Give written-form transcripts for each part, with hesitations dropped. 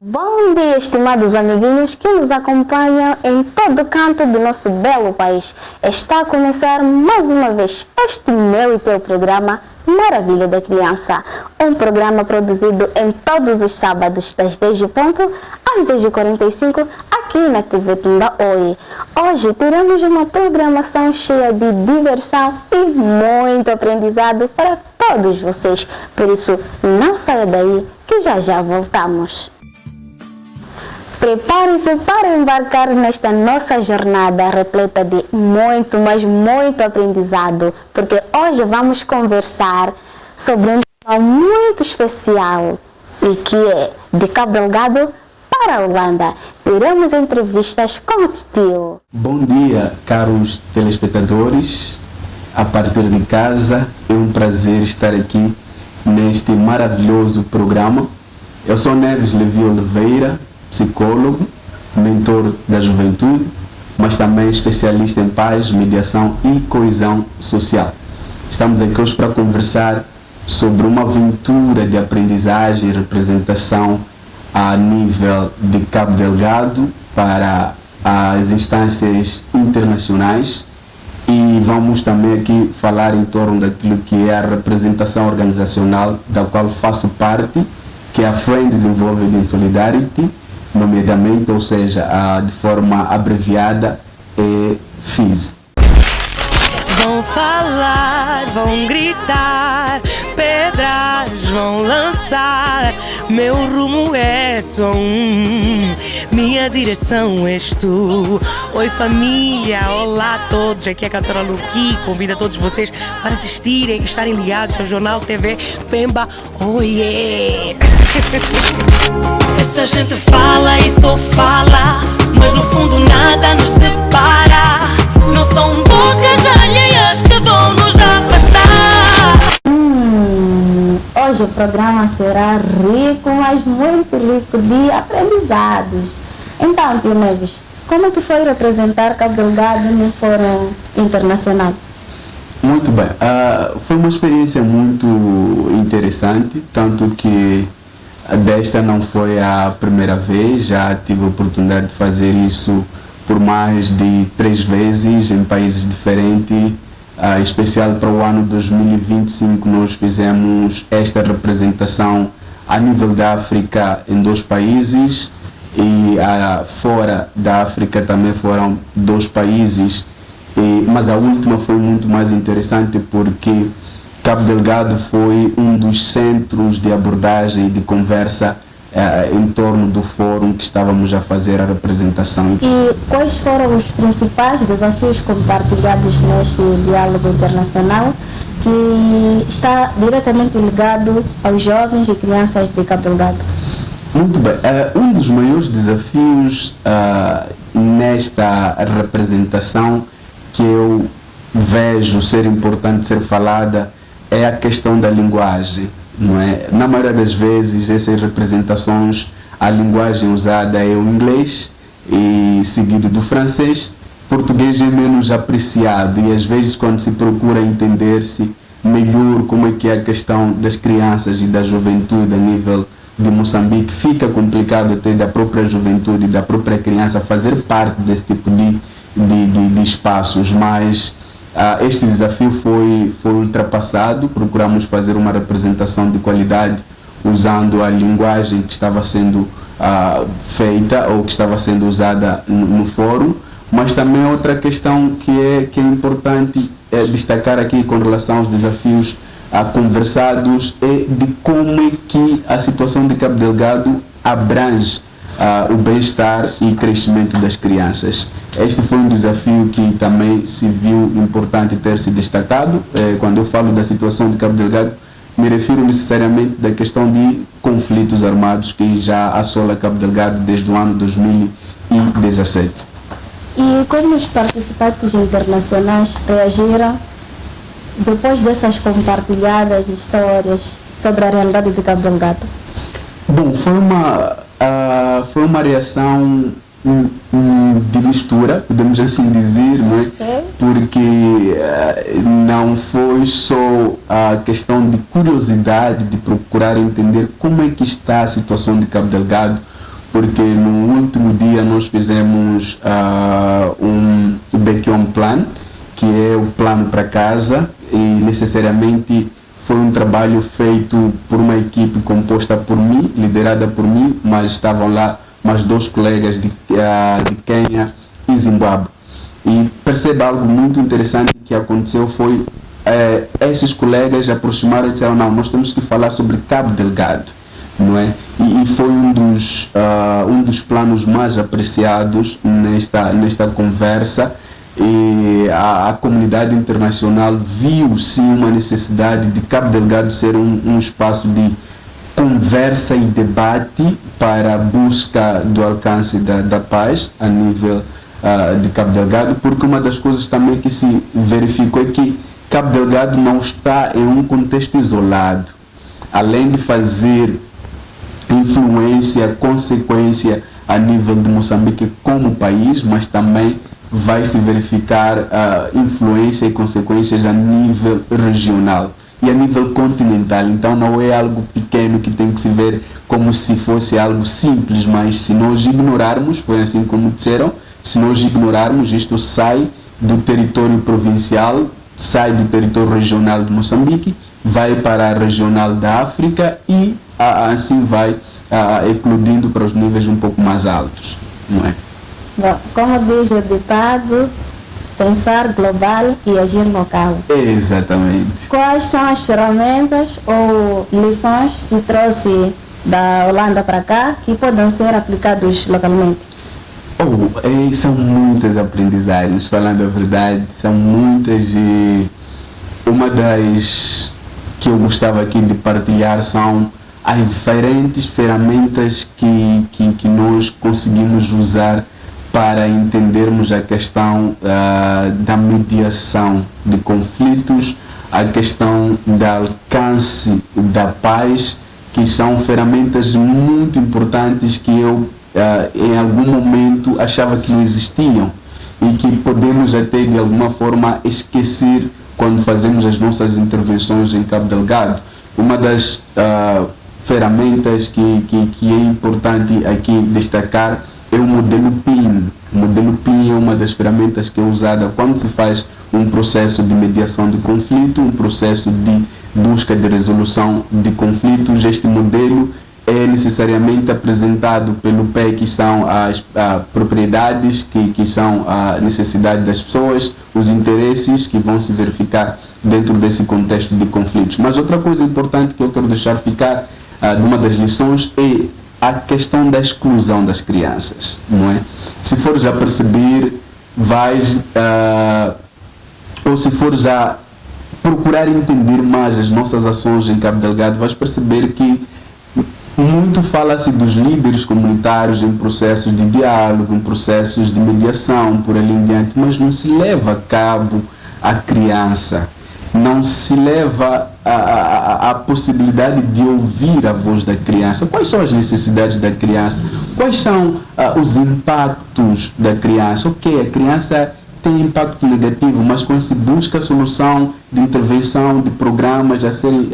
Bom dia, estimados amiguinhos que nos acompanham em todo canto do nosso belo país. Está a começar mais uma vez este meu e teu programa Maravilha da Criança. Um programa produzido em todos os sábados das 10h às 10h45 aqui na TV Tunda Oi. Hoje teremos uma programação cheia de diversão e muito aprendizado para todos vocês. Por isso, não saia daí que já voltamos. Prepare-se para embarcar nesta nossa jornada repleta de muito, mas muito aprendizado, porque hoje vamos conversar sobre um tema muito especial e que é de Cabo Delgado para a Holanda. Teremos entrevistas com o tio. Bom dia, caros telespectadores. A partir de casa, é um prazer estar aqui neste maravilhoso programa. Eu sou Neves Levi Oliveira, psicólogo, mentor da juventude, mas também especialista em paz, mediação e coesão social. Estamos aqui hoje para conversar sobre uma aventura de aprendizagem e representação a nível de Cabo Delgado para as instâncias internacionais, e vamos também aqui falar em torno daquilo que é a representação organizacional da qual faço parte, que é a Friends Involved in Solidarity, nomeadamente, ou seja, de forma abreviada, é FIS. Vão falar, vão gritar, pedras vão lançar, meu rumo é só um, minha direção és tu. Oi família, olá a todos, aqui é a cantora Luqui, convido a todos vocês para assistirem, estarem ligados ao Jornal TV Pemba, oh yeah! Essa gente fala e só fala, mas no fundo nada nos separa. Não são bocas alheias que vão nos afastar. Hoje o programa será rico, mas muito rico de aprendizados. Então, tio Neves, como é que foi representar Cabo Delgado no Fórum Internacional? Muito bem, foi uma experiência muito interessante, tanto que desta não foi a primeira vez, já tive a oportunidade de fazer isso por mais de 3 vezes em países diferentes. Em especial para o ano 2025 nós fizemos esta representação a nível da África em 2 países, e fora da África também foram 2 países, mas a última foi muito mais interessante porque Cabo Delgado foi um dos centros de abordagem e de conversa em torno do fórum que estávamos a fazer a representação. E quais foram os principais desafios compartilhados neste diálogo internacional que está diretamente ligado aos jovens e crianças de Cabo Delgado? Muito bem. Um dos maiores desafios nesta representação que eu vejo ser importante ser falada é a questão da linguagem. Não é? Na maioria das vezes, essas representações, a linguagem usada é o inglês, e seguido do francês. Português é menos apreciado, e às vezes quando se procura entender-se melhor como é que é a questão das crianças e da juventude a nível de Moçambique, fica complicado até da própria juventude e da própria criança fazer parte desse tipo de espaços, mas este desafio foi ultrapassado. Procuramos fazer uma representação de qualidade usando a linguagem que estava sendo feita ou que estava sendo usada no fórum, mas também outra questão que é importante destacar aqui com relação aos desafios conversados é de como é que a situação de Cabo Delgado abrange o bem-estar e crescimento das crianças. Este foi um desafio que também se viu importante ter se destacado. Quando eu falo da situação de Cabo Delgado, me refiro necessariamente da questão de conflitos armados que já assola Cabo Delgado desde o ano 2017. E como os participantes internacionais reagiram depois dessas compartilhadas histórias sobre a realidade de Cabo Delgado? Bom, foi uma reação de mistura, podemos assim dizer, não é? Porque não foi só a questão de curiosidade de procurar entender como é que está a situação de Cabo Delgado, porque no último dia nós fizemos um Backyard Plan, que é o plano para casa, e necessariamente foi um trabalho feito por uma equipe composta por mim, liderada por mim, mas estavam lá mais 2 colegas de Quênia e Zimbábue. E perceba algo muito interessante que aconteceu foi esses colegas aproximaram e disseram, não, nós temos que falar sobre Cabo Delgado, não é? E foi um dos planos mais apreciados nesta conversa, e a comunidade internacional viu sim uma necessidade de Cabo Delgado ser um espaço de conversa e debate para a busca do alcance da paz a nível de Cabo Delgado, porque uma das coisas também que se verificou é que Cabo Delgado não está em um contexto isolado, além de fazer influência, consequência a nível de Moçambique como país, mas também vai se verificar influência e consequências a nível regional e a nível continental. Então não é algo pequeno que tem que se ver como se fosse algo simples, mas se nós ignorarmos, foi assim como disseram, se nós ignorarmos, isto sai do território provincial, sai do território regional de Moçambique, vai para a regional da África e assim vai eclodindo para os níveis um pouco mais altos, não é? Bom, como diz o ditado, pensar global e agir local. Exatamente. Quais são as ferramentas ou lições que trouxe da Holanda para cá que podem ser aplicados localmente? São muitas aprendizagens, falando a verdade, são muitas, e uma das que eu gostava aqui de partilhar são as diferentes ferramentas que nós conseguimos usar para entendermos a questão da mediação de conflitos, a questão do alcance da paz, que são ferramentas muito importantes que eu em algum momento achava que não existiam e que podemos até de alguma forma esquecer quando fazemos as nossas intervenções em Cabo Delgado. Uma das ferramentas que é importante aqui destacar é o modelo PIN. O modelo PIN é uma das ferramentas que é usada quando se faz um processo de mediação de conflito, um processo de busca de resolução de conflitos. Este modelo é necessariamente apresentado pelo PE, que são as propriedades, que são a necessidade das pessoas, os interesses que vão se verificar dentro desse contexto de conflitos. Mas outra coisa importante que eu quero deixar ficar de uma das lições é a questão da exclusão das crianças, não é? Se fores a perceber, ou se fores a procurar entender mais as nossas ações em Cabo Delgado, vais perceber que muito fala-se dos líderes comunitários em processos de diálogo, em processos de mediação, por ali em diante, mas não se leva a cabo a criança, não se leva a possibilidade de ouvir a voz da criança. Quais são as necessidades da criança? Quais são os impactos da criança? Ok, a criança tem impacto negativo, mas quando se busca a solução de intervenção, de programas a serem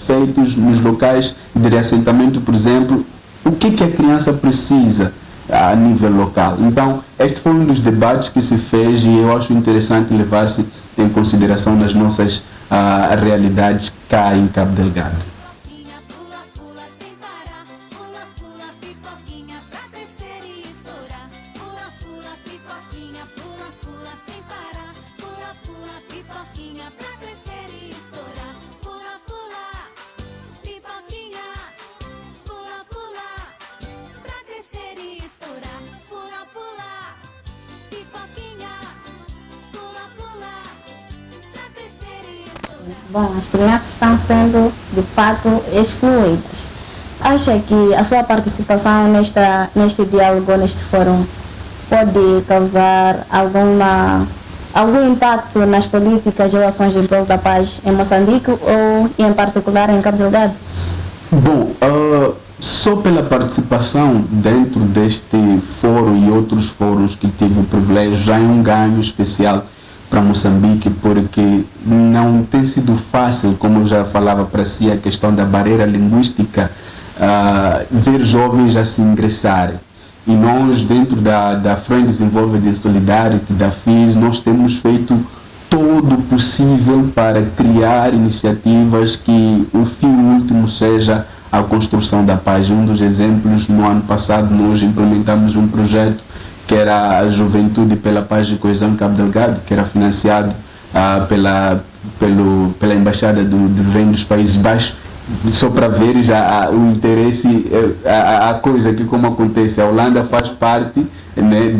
feitos nos locais de reassentamento, por exemplo, o que a criança precisa a nível local? Então, este foi um dos debates que se fez e eu acho interessante levar-se em consideração nas nossas realidades cá em Cabo Delgado. Bom, as crianças estão sendo, de fato, excluídas. Acha que a sua participação neste diálogo, neste fórum, pode causar algum impacto nas políticas e ações em prol da paz em Moçambique ou, em particular, em Cabo Delgado? Bom, só pela participação dentro deste fórum e outros fóruns que tive o privilégio, já é um ganho especial para Moçambique, porque não tem sido fácil, como eu já falava para si, a questão da barreira linguística ver jovens a se ingressarem. E nós, dentro da Friends Involved in Solidarity, da FIS, nós temos feito todo o possível para criar iniciativas que o fim último seja a construção da paz. Um dos exemplos, no ano passado, nós implementamos um projeto que era a Juventude pela Paz e Coesão em Cabo Delgado, que era financiado pela Embaixada do Reino dos Países Baixos, só para ver já o interesse, a coisa que como acontece, a Holanda faz parte, né,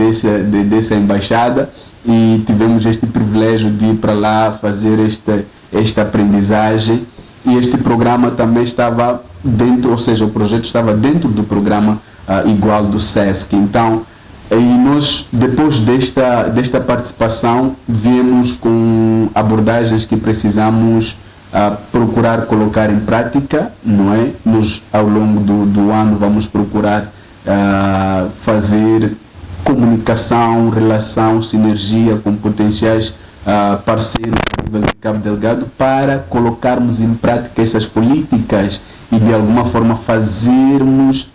dessa embaixada, e tivemos este privilégio de ir para lá fazer esta aprendizagem, e este programa também estava dentro, ou seja, o projeto estava dentro do programa igual do SESC. Então, e nós, depois desta participação, viemos com abordagens que precisamos procurar colocar em prática, não é? Ao longo do ano vamos procurar fazer comunicação, relação, sinergia com potenciais parceiros do Cabo Delgado para colocarmos em prática essas políticas e de alguma forma fazermos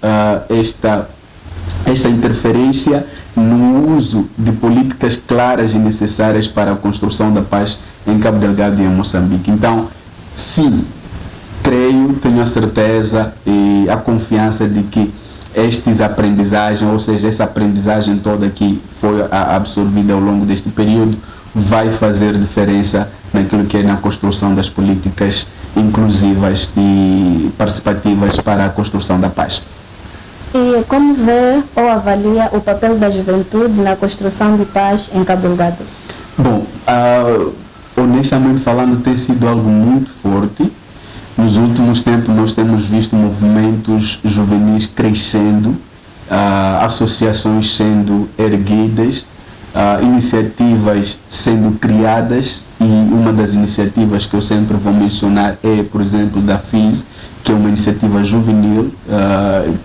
esta interferência no uso de políticas claras e necessárias para a construção da paz em Cabo Delgado e em Moçambique. Então, sim, creio, tenho a certeza e a confiança de que estas aprendizagens, ou seja, essa aprendizagem toda que foi absorvida ao longo deste período, vai fazer diferença naquilo que é na construção das políticas inclusivas e participativas para a construção da paz. E como vê ou avalia o papel da juventude na construção de paz em Cabo Delgado? Bom, honestamente falando, tem sido algo muito forte. Nos últimos tempos nós temos visto movimentos juvenis crescendo, associações sendo erguidas, iniciativas sendo criadas, e uma das iniciativas que eu sempre vou mencionar é, por exemplo, da FIS, que é uma iniciativa juvenil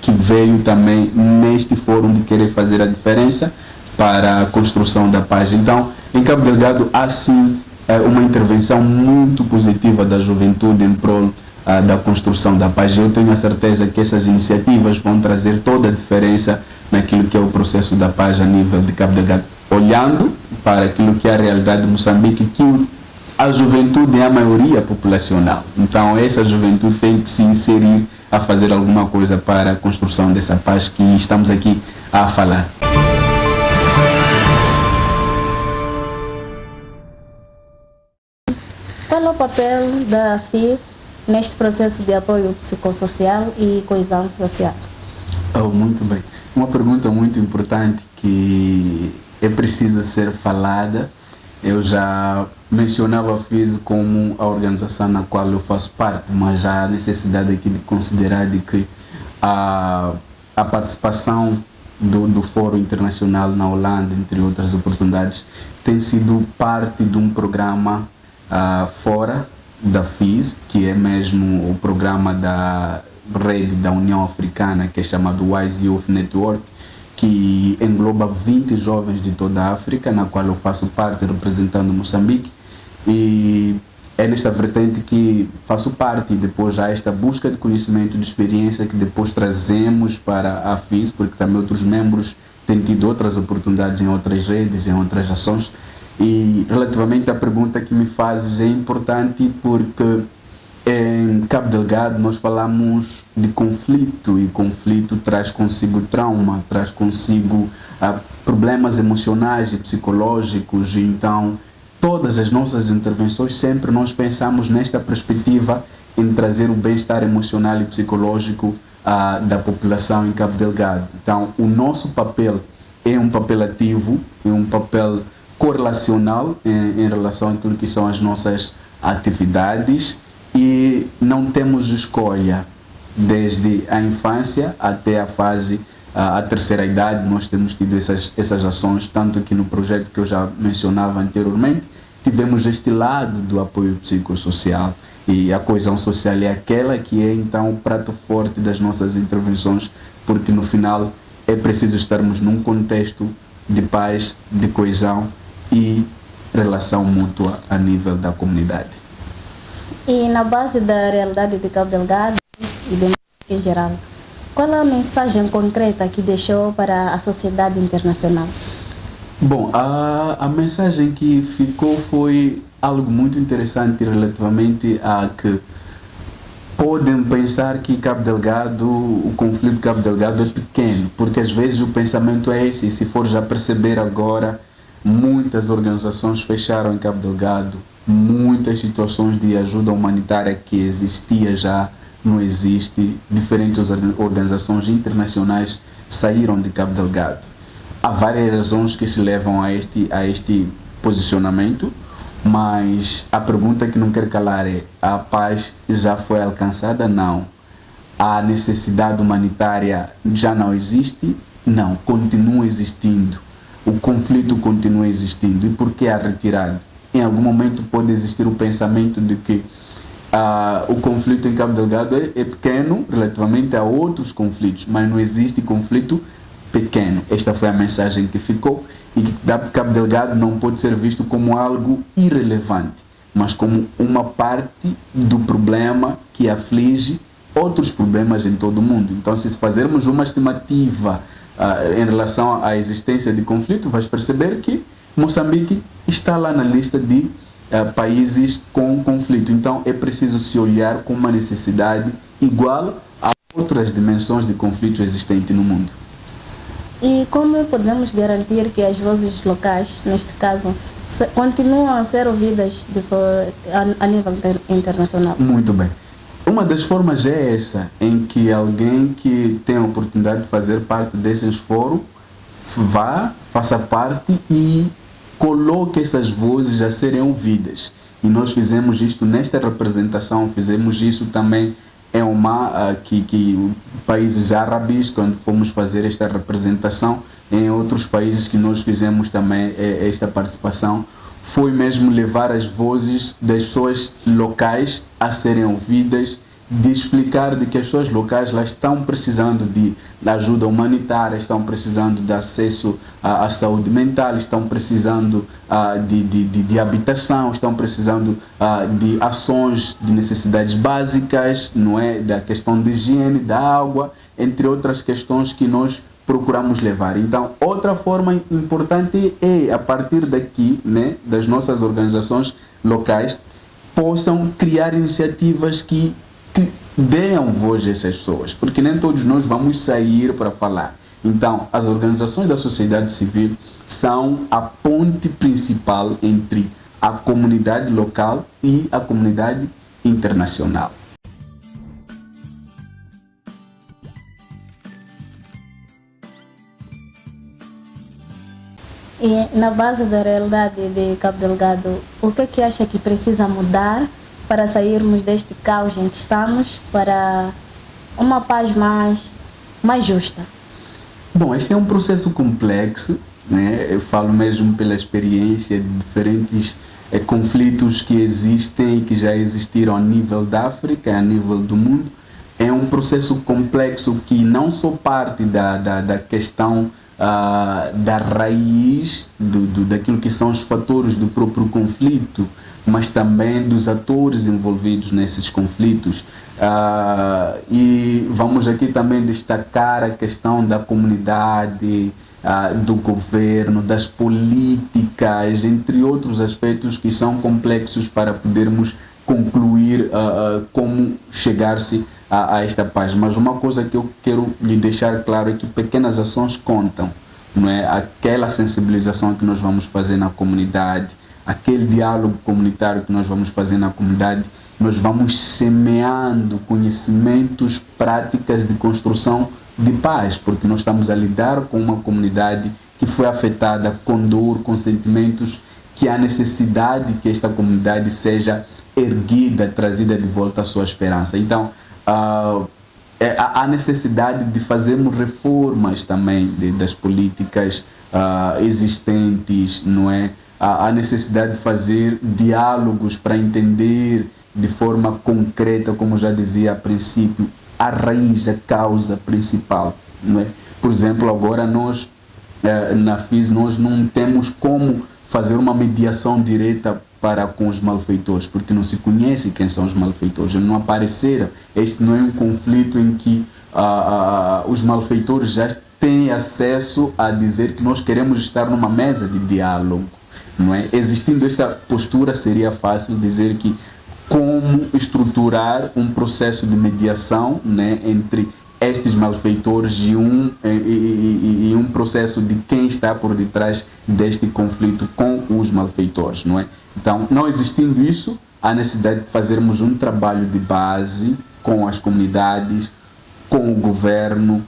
que veio também neste fórum de querer fazer a diferença para a construção da paz. Então, em Cabo Delgado há sim uma intervenção muito positiva da juventude em prol da construção da paz. Eu tenho a certeza que essas iniciativas vão trazer toda a diferença naquilo que é o processo da paz a nível de Cabo Delgado, olhando para aquilo que é a realidade de Moçambique, que a juventude é a maioria populacional. Então essa juventude tem que se inserir a fazer alguma coisa para a construção dessa paz que estamos aqui a falar. Qual é o papel da FIS neste processo de apoio psicossocial e coesão social? Muito bem. Uma pergunta muito importante que é preciso ser falada. Eu já mencionava a FIS como a organização na qual eu faço parte, mas já há necessidade aqui de considerar de que a participação do Fórum Internacional na Holanda, entre outras oportunidades, tem sido parte de um programa fora da FIS, que é mesmo o programa da rede da União Africana, que é chamado Wise Youth Network, que engloba 20 jovens de toda a África, na qual eu faço parte representando Moçambique, e é nesta vertente que faço parte. E depois há esta busca de conhecimento, de experiência que depois trazemos para a FIS, porque também outros membros têm tido outras oportunidades em outras redes, em outras ações. E relativamente à pergunta que me fazes, é importante porque em Cabo Delgado nós falamos de conflito, e conflito traz consigo trauma, traz consigo problemas emocionais e psicológicos. E então todas as nossas intervenções sempre nós pensamos nesta perspectiva, em trazer o bem-estar emocional e psicológico da população em Cabo Delgado. Então o nosso papel é um papel ativo, é um papel correlacional em relação a tudo que são as nossas atividades, e não temos escolha. Desde a infância até a fase, a terceira idade, nós temos tido essas ações, tanto que no projeto que eu já mencionava anteriormente, tivemos este lado do apoio psicossocial, e a coesão social é aquela que é então o prato forte das nossas intervenções, porque no final é preciso estarmos num contexto de paz, de coesão e relação mútua a nível da comunidade. E na base da realidade de Cabo Delgado e de em geral. Qual é a mensagem concreta que deixou para a sociedade internacional? Bom, a mensagem que ficou foi algo muito interessante relativamente a que podem pensar que Cabo Delgado, o conflito de Cabo Delgado é pequeno, porque às vezes o pensamento é esse, e se for já perceber agora, muitas organizações fecharam em Cabo Delgado, muitas situações de ajuda humanitária que existia já não existe, diferentes organizações internacionais saíram de Cabo Delgado. Há várias razões que se levam a este posicionamento, mas a pergunta que não quero calar é: a paz já foi alcançada? Não. A necessidade humanitária já não existe? Não, continua existindo. O conflito continua existindo. E por que a retirada? Em algum momento pode existir o pensamento de que o conflito em Cabo Delgado é pequeno relativamente a outros conflitos, mas não existe conflito pequeno. Esta foi a mensagem que ficou, e que Cabo Delgado não pode ser visto como algo irrelevante, mas como uma parte do problema que aflige outros problemas em todo o mundo. Então, se fazermos uma estimativa em relação à existência de conflito, vais perceber que Moçambique está lá na lista de países com conflito. Então é preciso se olhar com uma necessidade igual a outras dimensões de conflito existentes no mundo. E como podemos garantir que as vozes locais, neste caso, continuam a ser ouvidas a nível internacional? Muito bem. Uma das formas é essa, em que alguém que tem a oportunidade de fazer parte desses fóruns faça parte e coloque essas vozes a serem ouvidas. E nós fizemos isto nesta representação, fizemos isso também em Omar, que países árabes, quando fomos fazer esta representação, em outros países que nós fizemos também esta participação, foi mesmo levar as vozes das pessoas locais a serem ouvidas, de explicar de que as pessoas locais lá estão precisando de ajuda humanitária, estão precisando de acesso à saúde mental, estão precisando de habitação, estão precisando de ações de necessidades básicas, não é? Da questão de higiene, da água, entre outras questões que nós procuramos levar. Então, outra forma importante é, a partir daqui, né, das nossas organizações locais, possam criar iniciativas que deem voz a essas pessoas, porque nem todos nós vamos sair para falar. Então, as organizações da sociedade civil são a ponte principal entre a comunidade local e a comunidade internacional. E na base da realidade de Cabo Delgado, o que acha que precisa mudar para sairmos deste caos em que estamos para uma paz mais justa? Bom, este é um processo complexo, né? Eu falo mesmo pela experiência de diferentes conflitos que existem e que já existiram a nível da África, a nível do mundo. É um processo complexo que não só parte da questão da raiz daquilo que são os fatores do próprio conflito, mas também dos atores envolvidos nesses conflitos. E vamos aqui também destacar a questão da comunidade, do governo, das políticas, entre outros aspectos que são complexos para podermos concluir como chegar-se a esta paz. Mas uma coisa que eu quero lhe deixar claro é que pequenas ações contam, não é? Aquela sensibilização que nós vamos fazer na comunidade, aquele diálogo comunitário que nós vamos fazer na comunidade, nós vamos semeando conhecimentos, práticas de construção de paz, porque nós estamos a lidar com uma comunidade que foi afetada com dor, com sentimentos, que há necessidade que esta comunidade seja erguida, trazida de volta à sua esperança. Então, há necessidade de fazermos reformas também das políticas existentes, não é? Há necessidade de fazer diálogos para entender de forma concreta, como já dizia a princípio, a raiz, a causa principal, não é? Por exemplo, agora nós, na FIS, nós não temos como fazer uma mediação direta para com os malfeitores, porque não se conhece quem são os malfeitores. Eles não apareceram. Este não é um conflito em que os malfeitores já têm acesso a dizer que nós queremos estar numa mesa de diálogo. Não é? Existindo esta postura, seria fácil dizer que como estruturar um processo de mediação, né, entre estes malfeitores e um processo de quem está por detrás deste conflito com os malfeitores, não é? Então, não existindo isso, há necessidade de fazermos um trabalho de base com as comunidades, com o governo,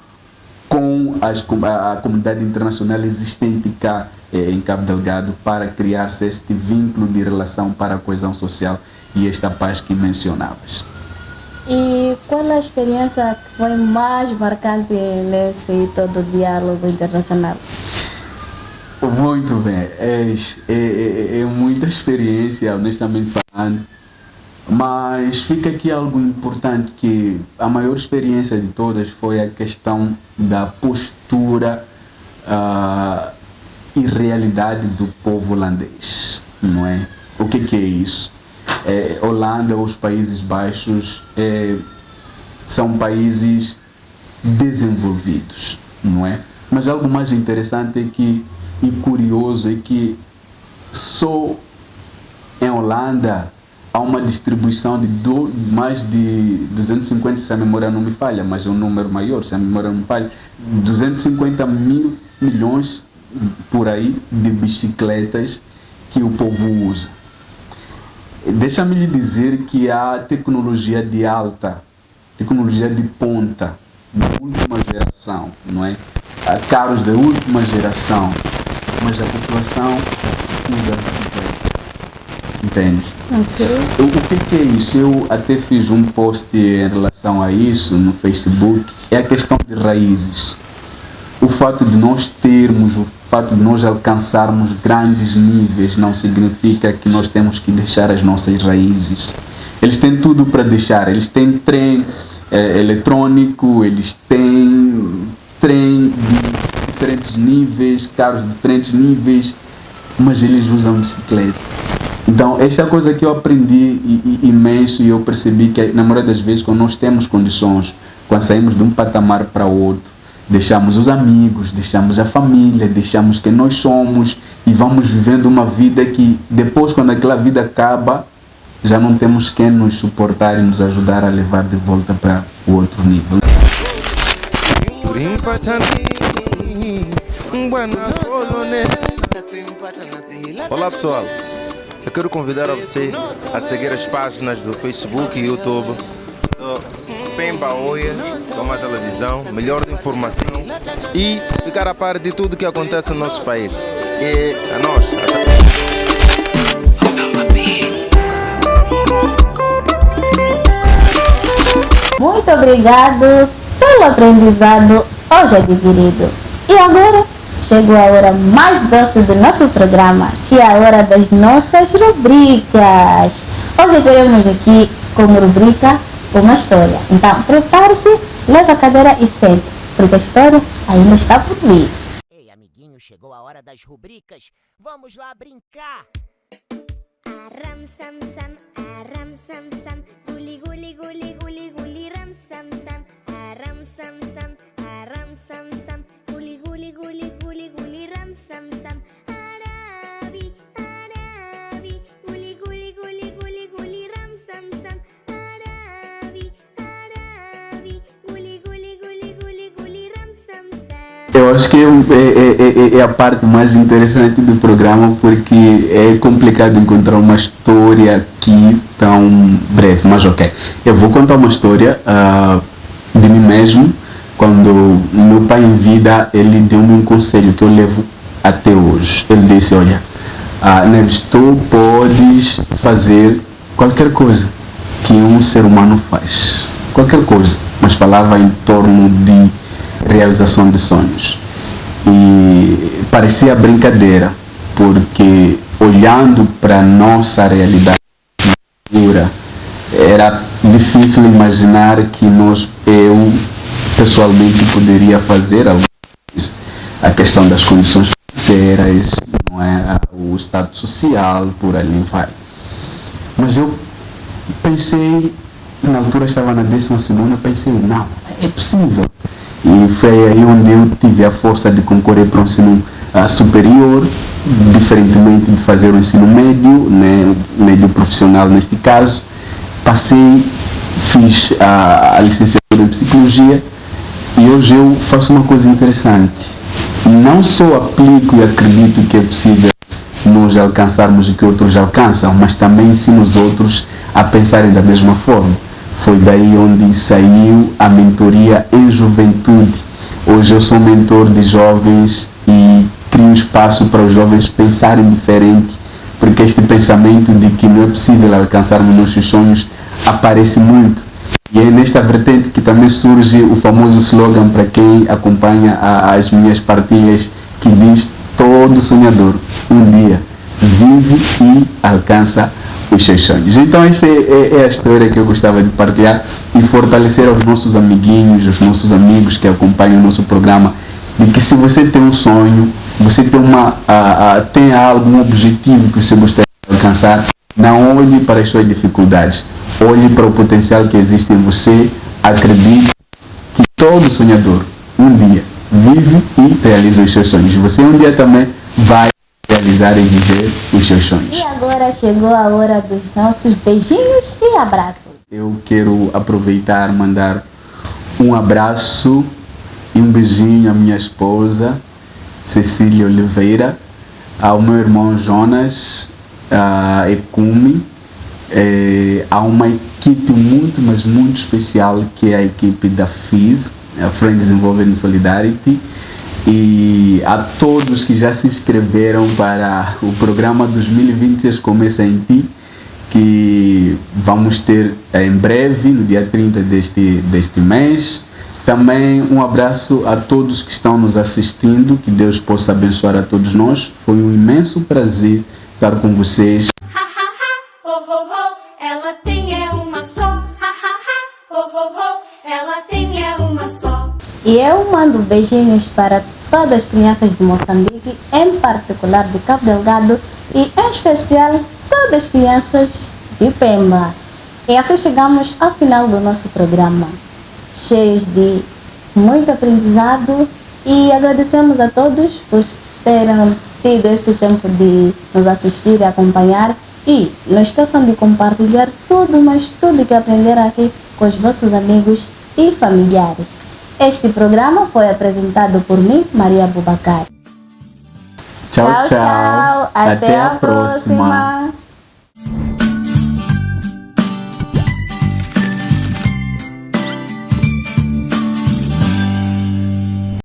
com a comunidade internacional existente cá em Cabo Delgado, para criar-se este vínculo de relação para a coesão social e esta paz que mencionavas. E qual a experiência que foi mais marcante nesse todo diálogo internacional? Muito bem, é muita experiência, honestamente falando, mas fica aqui algo importante, que a maior experiência de todas foi a questão da postura e realidade do povo holandês, não é? O que é isso? Holanda, os Países Baixos são países desenvolvidos, não é? Mas algo mais interessante e curioso é que só em Holanda há uma distribuição de mais de 250, se a memória não me falha, mas é um número maior, se a memória não me falha, 250 mil milhões por aí de bicicletas que o povo usa. Deixa-me lhe dizer que há tecnologia de alta, tecnologia de ponta, de última geração, não é? Há carros de última geração, mas a população usa bicicleta. Entende? Okay. O que é isso? Eu até fiz um post em relação a isso no Facebook. É a questão de raízes. O fato de nós termos, o fato de nós alcançarmos grandes níveis não significa que nós temos que deixar as nossas raízes. Eles têm tudo para deixar. Eles têm trem eletrônico, eles têm trem de diferentes níveis, carros de diferentes níveis, mas eles usam bicicleta. Então, esta coisa que eu aprendi imenso, e eu percebi que, na maioria das vezes, quando nós temos condições, quando saímos de um patamar para outro, deixamos os amigos, deixamos a família, deixamos quem nós somos e vamos vivendo uma vida que depois, quando aquela vida acaba, já não temos quem nos suportar e nos ajudar a levar de volta para o outro nível. Olá pessoal, eu quero convidar a você a seguir as páginas do Facebook e YouTube do Pemba Oia, uma televisão, melhor informação e ficar a par de tudo que acontece no nosso país. E a nós. Muito obrigado pelo aprendizado hoje adquirido. E agora chegou a hora mais doce do nosso programa, que é a hora das nossas rubricas. Hoje teremos aqui como rubrica uma história. Então, prepare-se, leve a cadeira e sente, porque a história ainda está por vir. Ei, amiguinho, chegou a hora das rubricas. Vamos lá brincar! Aram sam sam, aram sam sam, guli guli guli guli guli ram sam sam, aram sam sam, aram sam sam, guli guli guli guli guli ram sam sam, arabi arabi, guli guli guli guli guli ram sam sam, arabi arabi, guli guli guli guli guli ram sam sam. Eu acho que é a parte mais interessante do programa, porque é complicado encontrar uma história aqui tão breve, mas ok. Eu vou contar uma história de mim mesmo. Quando meu pai em vida, ele deu-me um conselho que eu levo até hoje. Ele disse, olha, Neves, tu podes fazer qualquer coisa que um ser humano faz. Qualquer coisa, mas falava em torno de realização de sonhos. E parecia brincadeira, porque olhando para a nossa realidade era difícil imaginar que eu pessoalmente poderia fazer alguma coisa. A questão das condições financeiras, não é? O estado social, por ali vai. Mas eu pensei, na altura estava na 12ª, pensei, não, é possível. E foi aí onde eu tive a força de concorrer para o ensino superior, diferentemente de fazer o ensino médio, né, médio profissional neste caso. Passei, fiz a licenciatura em psicologia e hoje eu faço uma coisa interessante. Não só aplico e acredito que é possível nós alcançarmos o que outros alcançam, mas também ensino os outros a pensarem da mesma forma. Foi daí onde saiu a mentoria em juventude. Hoje eu sou mentor de jovens e crio espaço para os jovens pensarem diferente, porque este pensamento de que não é possível alcançarmos nossos sonhos aparece muito. E é nesta vertente que também surge o famoso slogan para quem acompanha as minhas partilhas, que diz: todo sonhador um dia vive e alcança os seus sonhos. Então esta é a história que eu gostava de partilhar e fortalecer aos nossos amiguinhos, aos nossos amigos que acompanham o nosso programa, de que se você tem um sonho, você tem algum objetivo que você gostaria de alcançar, não olhe para as suas dificuldades, olhe para o potencial que existe em você, acredite que todo sonhador um dia vive e realiza os seus sonhos. Você um dia também vai realizar e viver os seus sonhos. E agora chegou a hora dos nossos beijinhos e abraços. Eu quero aproveitar, mandar um abraço e um beijinho à minha esposa, Cecília Oliveira, ao meu irmão Jonas, a Ecumi, a uma equipe muito, mas muito especial, que é a equipe da FIS, a Friends Involved in Solidarity, e a todos que já se inscreveram para o programa 2026 Começa em Ti, que vamos ter em breve, no dia 30 deste mês. Também um abraço a todos que estão nos assistindo, que Deus possa abençoar a todos nós. Foi um imenso prazer estar com vocês. Ela tem uma só. Ela tem uma só. E eu mando beijinhos para todas as crianças de Moçambique, em particular de Cabo Delgado, e em especial todas as crianças de Pemba. E assim chegamos ao final do nosso programa, cheios de muito aprendizado, e agradecemos a todos por terem tido esse tempo de nos assistir e acompanhar. E não esqueçam de compartilhar tudo, mas tudo que aprenderam aqui com os vossos amigos e familiares. Este programa foi apresentado por mim, Maria Bubacar. Tchau, tchau. Até a próxima.